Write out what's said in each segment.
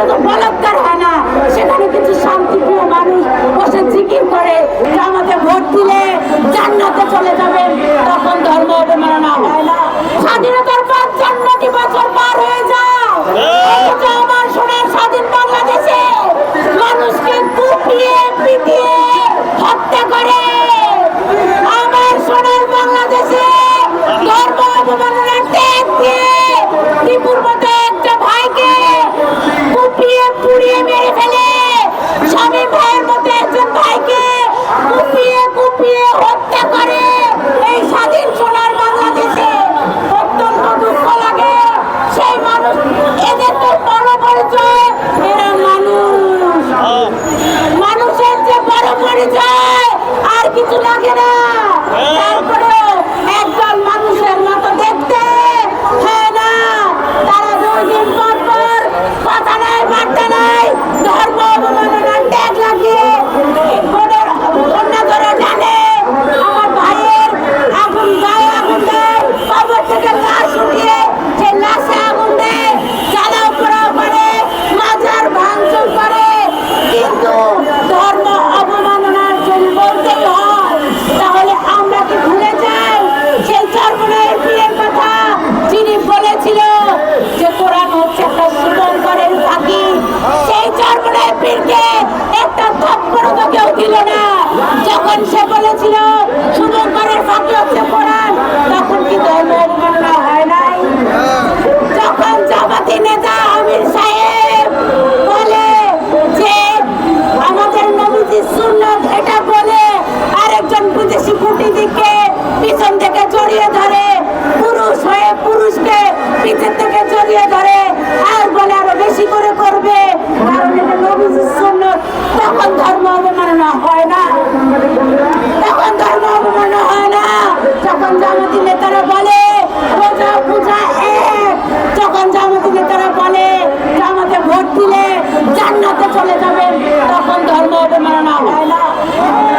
শুধু বলৎকার হয় না, সেখানে কিছু শান্তিপ্রিয় মানুষ বসে জিকির করে যে আমাকে ভোট দিলে জান্নাতে চলে যাবেন, তখন ধর্ম অবমাননা হয় না। স্বাধীনতার ৫৫টি বছর পার হয়ে যায়, অথচ আমার সোনার স্বাধীন বাংলাদেশে মানুষকে কুপিয়ে পিটিয়ে হত্যা করে। আমার সোনার বাংলাদেশে ধর্ম অবমাননার ত্যাগ দিয়ে ত্রিপুর মতো একটা ভাইকে কুপিয়ে পুড়িয়ে মেরে ফেলে, স্বামী ভাইয়ের মতো একজন ভাইকে কুপিয়ে কুপিয়ে হত্যা করে। এই স্বাধীন সোনার বাংলাদেশে অত্যন্ত দুঃখ লাগে। সেই মানুষ, এদের তো বড় পরিচয়, এরা মানুষ, মানুষের যে বড় পরিচয় আর কিছু লাগে না। তারপরেও একজন মানুষের মতো দেখতে হয় না। তারা 2 দিন পর পর কথা নাই বার্তা নাই, ধর্ম অবমাননার ট্যাগ লাগিয়ে কন্যা ধরে টানে। আমার ভাইয়ের আগুন গায়ে আগুন দেয়, কবর থেকে লাশ উঠিয়ে সেই লাশে আগুন দেয়, জ্বালাও পোড়াও করে, মাজার ভাঙচুর করে। কিন্তু ধর্ম অবমাননার যদি বলতেই হয়, তাহলে আমরা কি ভুলে যাই সেই চরমনায়ের পীরের কথা, যিনি বলেছিল যে কোরআন হচ্ছে একটা শুভঙ্করের ফাঁকি। সেই চরমনায়ের পীরকে একটা থাপ্পড়ও তো কেউ দিল না। যখন সে বলেছিল শুভঙ্করের ফাঁকি হচ্ছে কোরআন, তখন কি ধর্ম অবমাননা হয় নাই? যখন জামাতি নেতা আমির সাহেব বলে যে আমাদের নবীজি সুন্নাত, এটা বলে আরেকজন বিদেশি কূটনীতিককে পিছন থেকে জড়িয়ে ধরে, পুরুষ হয়ে পুরুষকে পিছন থেকে জড়িয়ে ধরে আর বলে আরো বেশি করে করবে, কারণ এটা নবীজি সুন্নাত, তখন ধর্ম অবমাননা হয় না। তখন ধর্ম অবমাননা হয় না। যখন জামাতি নেতারা বলে রোজা পূজা এক, যখন জামাতি নেতারা বলে যে আমাকে ভোট দিলে জান্নাতে চলে যাবেন, তখন ধর্ম অবমাননা হয় না।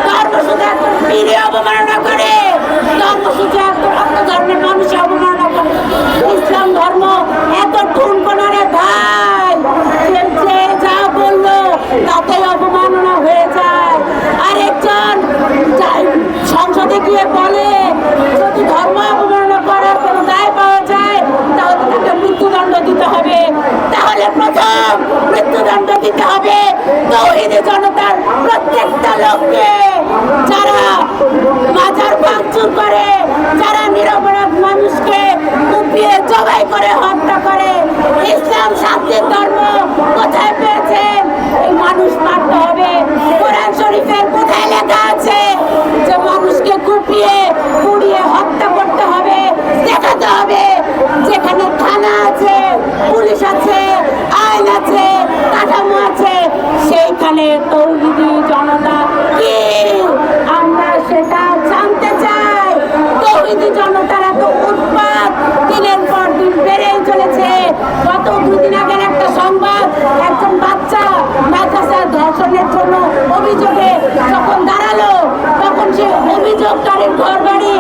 ধর্ম শুধু একজন পীরে অবমাননা করে, ধর্ম শুধু একজন অন্য ধর্মের মানুষ অবমাননা করে। ইসলাম ধর্ম এত ঠুনকো না রে ভাই, যে যা বললো তাতে অবমাননা হয়ে যায়। আরেকজন সংসদে গিয়ে বলে যদি ধর্ম অবমাননা করার কোনো দায় পাওয়া যায় তাহলে তাকে মৃত্যুদণ্ড দিতে হবে। তাহলে প্রথম মৃত্যুদণ্ড দিতে হবে তৌহিদি জনতার প্রত্যেকটা লোককে, যারা মাজার ভাঙচুর করে, যারা নিরপরাধ মানুষকে কুপিয়ে জবাই করে হত্যা করে। ইসলাম শান্তির ধর্ম কোথায় পেয়েছেন? এই মানুষ মারতে হবে। কোরআন শরীফের কোথায় লেখা আছে যে মানুষকে কুপিয়ে পুড়িয়ে হত্যা করতে হবে? দেখাতে হবে। যেখানে থানা আছে, পুলিশ আছে, আইন আছে, কাঠামো আছে, সেইখানে তৌহিদি জনতা কি? আমরা সেটা জানতে চাই। তৌহিদি জনতার এত উৎপাত দিনের পর দিন বেড়েই চলেছে। গত 2 দিন আগের একটা সংবাদ, একজন বাচ্চা মাদ্রাসার ধর্ষণের জন্য অভিযোগে যখন দাঁড়ালো, তখন সে অভিযোগকারীর ঘর বাড়ি